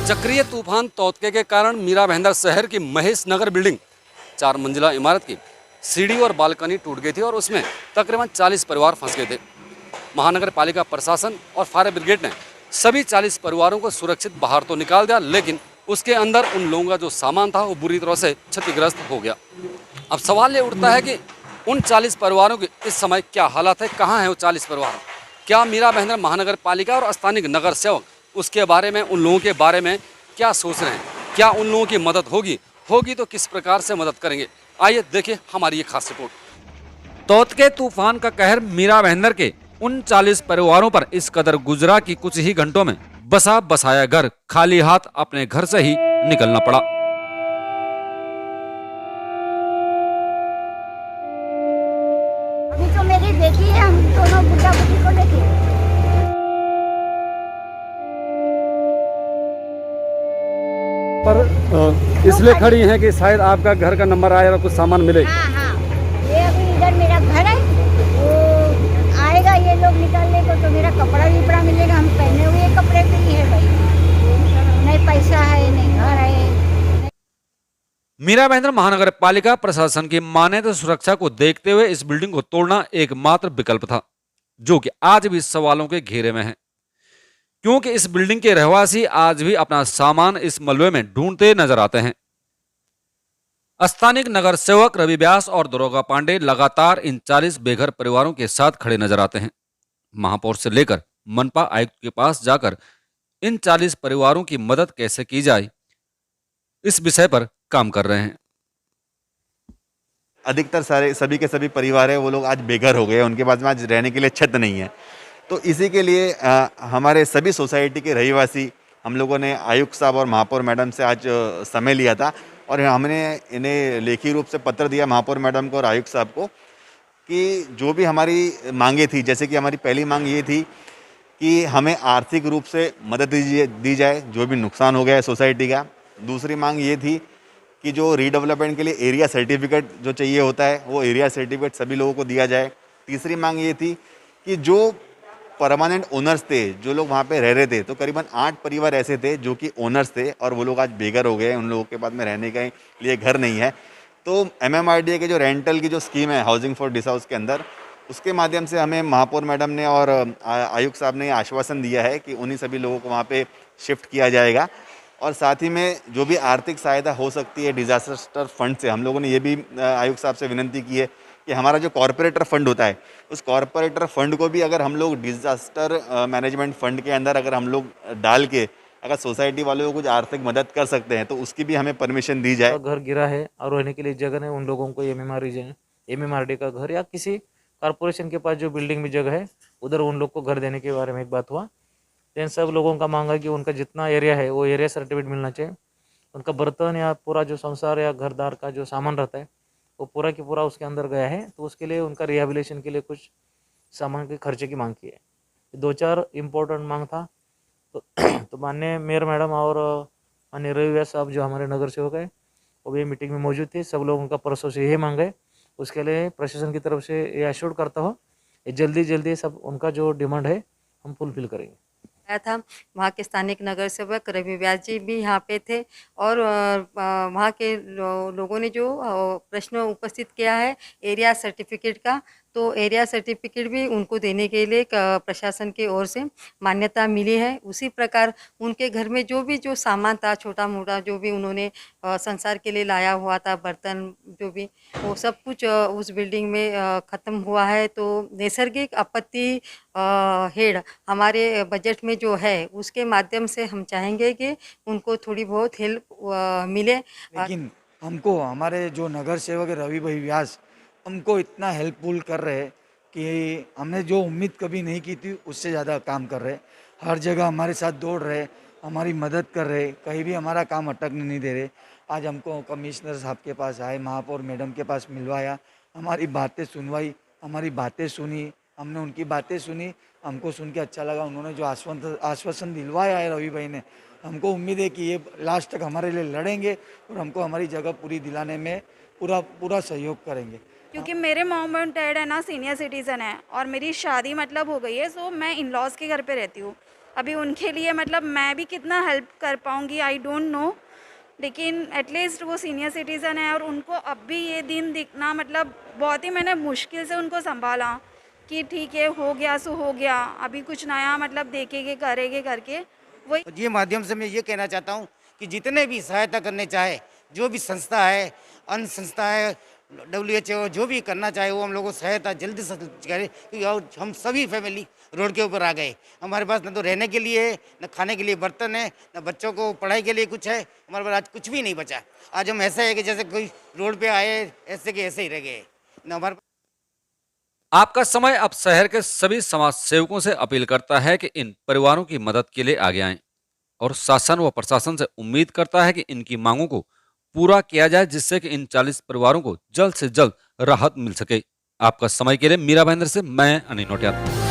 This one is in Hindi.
चक्रीय तूफान तौतके के कारण मीरा भाईंदर शहर की महेश नगर बिल्डिंग 4 मंजिला इमारत की सीढ़ी और बालकनी टूट गई थी और उसमें तकरीबन 40 परिवार फंस गए थे। महानगर पालिका प्रशासन और फायर ब्रिगेड ने सभी 40 परिवारों को सुरक्षित बाहर तो निकाल दिया, लेकिन उसके अंदर उन लोगों का जो सामान था वो बुरी तरह से क्षतिग्रस्त हो गया। अब सवाल ये उठता है कि उन 40 परिवारों की इस समय क्या हालत है, कहाँ है वो 40 परिवार? क्या मीरा भाईंदर महानगर पालिका और स्थानीय नगर सेवक उसके बारे में, उन लोगों के बारे में क्या सोच रहे हैं? क्या उन लोगों की मदद होगी तो किस प्रकार से मदद करेंगे? आइए देखिए हमारी ये खास रिपोर्ट। तौतके तूफान का कहर मीरा भाईंदर के उन 40 परिवारों पर इस कदर गुजरा कि कुछ ही घंटों में बसा बसाया घर खाली हाथ अपने घर से ही निकलना पड़ा। अभी तो मेरी बेटी है, हम दोनों बुढ़ा बुढ़ी को लेके पर इसलिए खड़ी हैं कि शायद आपका घर का नंबर आए और कुछ सामान मिले। हाँ हाँ, ये अभी इधर मेरा घर है, वो आएगा ये लोग निकालने को तो मेरा कपड़ा भी बड़ा मिलेगा। हम पहने हुए कपड़े पे ही है भाई, नहीं पैसा है नहीं घर है। मीरा भाईंदर महानगर पालिका प्रशासन की माने तो सुरक्षा को देखते हुए इस बिल्डिंग को तोड़ना एकमात्र विकल्प था, जो कि आज भी सवालों के घेरे में है, क्योंकि इस बिल्डिंग के रहवासी आज भी अपना सामान इस मलबे में ढूंढते नजर आते हैं। स्थानीय नगर सेवक रवि व्यास और दरोगा पांडे लगातार इन 40 बेघर परिवारों के साथ खड़े नजर आते हैं। महापौर से लेकर मनपा आयुक्त के पास जाकर इन 40 परिवारों की मदद कैसे की जाए, इस विषय पर काम कर रहे हैं। अधिकतर सारे सभी के सभी परिवार है वो लोग आज बेघर हो गए, उनके पास में आज रहने के लिए छत नहीं है। तो इसी के लिए हमारे सभी सोसाइटी के रहिवासी हम लोगों ने आयुक्त साहब और महापौर मैडम से आज समय लिया था और हमने इन्हें लेखी रूप से पत्र दिया महापौर मैडम को और आयुक्त साहब को कि जो भी हमारी मांगे थी, जैसे कि हमारी पहली मांग ये थी कि हमें आर्थिक रूप से मदद दी जाए जो भी नुकसान हो गया है सोसाइटी का। दूसरी मांग ये थी कि जो रीडेवलपमेंट के लिए एरिया सर्टिफिकेट जो चाहिए होता है वो एरिया सर्टिफिकेट सभी लोगों को दिया जाए। तीसरी मांग ये थी कि जो परमानेंट ओनर्स थे, जो लोग वहाँ पे रह रहे थे, तो करीबन 8 परिवार ऐसे थे जो कि ओनर्स थे और वो लोग आज बेघर हो गए, उन लोगों के पास में रहने के लिए घर नहीं है। तो MMRDA के जो रेंटल की जो स्कीम है हाउसिंग फॉर डिसहाउस के अंदर, उसके माध्यम से हमें महापौर मैडम ने और आयुक्त साहब ने आश्वासन दिया है कि उन्हीं सभी लोगों को वहाँ पे शिफ्ट किया जाएगा और साथ ही में जो भी आर्थिक सहायता हो सकती है डिजास्टर फंड से, हम लोगों ने ये भी आयुक्त साहब से विनती की है कि हमारा जो कॉरपोरेटर फंड होता है उस कॉरपोरेटर फंड को भी अगर हम लोग डिजास्टर मैनेजमेंट फंड के अंदर अगर हम लोग डाल के अगर सोसाइटी वालों को कुछ आर्थिक मदद कर सकते हैं तो उसकी भी हमें परमिशन दी जाए। घर गिरा है और रहने के लिए जगह नहीं, उन लोगों को MMRD का घर या किसी कॉरपोरेशन के पास जो बिल्डिंग में जगह है उधर उन लोग को घर देने के बारे में एक बात हुआ। इन सब लोगों का मांग है कि उनका जितना एरिया है वो एरिया सर्टिफिकेट मिलना चाहिए। उनका बर्तन या पूरा जो संसार या घरदार का जो सामान रहता है वो पूरा की पूरा उसके अंदर गया है, तो उसके लिए उनका रिहेबिलिटेशन के लिए कुछ सामान के खर्चे की मांग की है। 2-4 इम्पोर्टेंट मांग था तो माननीय मेयर मैडम और माननीय रवि व्यास साहब जो हमारे नगर सेवक है वो भी मीटिंग में मौजूद थे। सब लोगों का परसों से यही मांग है, उसके लिए प्रशासन की तरफ से ये एश्योर करता हो जल्दी सब उनका जो डिमांड है हम फुलफिल करेंगे। आया था। वहाँ के स्थानिक नगर सेवक रवि व्यास जी भी यहाँ पे थे और वहाँ के लोगों ने जो प्रश्न उपस्थित किया है एरिया सर्टिफिकेट का, तो एरिया सर्टिफिकेट भी उनको देने के लिए प्रशासन की ओर से मान्यता मिली है। उसी प्रकार उनके घर में जो सामान था छोटा मोटा जो भी उन्होंने संसार के लिए लाया हुआ था, बर्तन जो भी, वो सब कुछ उस बिल्डिंग में ख़त्म हुआ है। तो नैसर्गिक आपत्ति हेड हमारे बजट में जो है उसके माध्यम से हम चाहेंगे कि उनको थोड़ी बहुत हेल्प मिले। लेकिन हमको हमारे जो नगर सेवक रवि भाई व्यास हमको इतना हेल्पफुल कर रहे हैं कि हमने जो उम्मीद कभी नहीं की थी उससे ज़्यादा काम कर रहे। हर जगह हमारे साथ दौड़ रहे, हमारी मदद कर रहे, कहीं भी हमारा काम अटकने नहीं दे रहे। आज हमको कमिश्नर साहब के पास आए, महापौर मैडम के पास मिलवाया, हमारी बातें सुनवाई, हमारी बातें सुनी, हमने उनकी बातें सुनी, हमको सुन के अच्छा लगा। उन्होंने जो आश्वासन दिलवाया है रवि भाई ने, हमको उम्मीद है कि ये लास्ट तक हमारे लिए लड़ेंगे और हमको हमारी जगह पूरी दिलाने में पूरा सहयोग करेंगे। क्योंकि मेरे मॉम एंड डैड है ना सीनियर सिटीज़न है और मेरी शादी मतलब हो गई है, सो मैं इन लॉज के घर पे रहती हूँ। अभी उनके लिए मतलब मैं भी कितना हेल्प कर पाऊँगी आई डोंट नो, लेकिन एटलीस्ट वो सीनियर सिटीज़न है और उनको अब भी ये दिन दिखना मतलब बहुत ही मैंने मुश्किल से उनको संभाला कि ठीक है हो गया सो हो गया, अभी कुछ नया मतलब देखेंगे करेंगे करके वही। ये माध्यम से मैं ये कहना चाहता हूँ कि जितने भी सहायता करने चाहे, जो भी संस्था है, अन्य संस्था है, WHO जो भी करना चाहे वो हम लोगों को सहायता जल्दी से जल्दी करे, क्योंकि हम सभी फैमिली रोड के ऊपर आ गए। हमारे पास न तो रहने के लिए है, न खाने के लिए बर्तन है, न बच्चों को पढ़ाई के लिए कुछ है, हमारे पास आज कुछ भी नहीं बचा। आज हम ऐसा है कि जैसे कोई रोड पे आए ऐसे के ऐसे ही रह गए न हमारे। आपका समय अब शहर के सभी समाज सेवकों से अपील करता है कि इन परिवारों की मदद के लिए आगे आएं और शासन व प्रशासन से उम्मीद करता है कि इनकी मांगों को पूरा किया जाए, जिससे कि इन 40 परिवारों को जल्द से जल्द राहत मिल सके। आपका समय के लिए मीरा भाईंदर से मैं अनिल नोटियाल।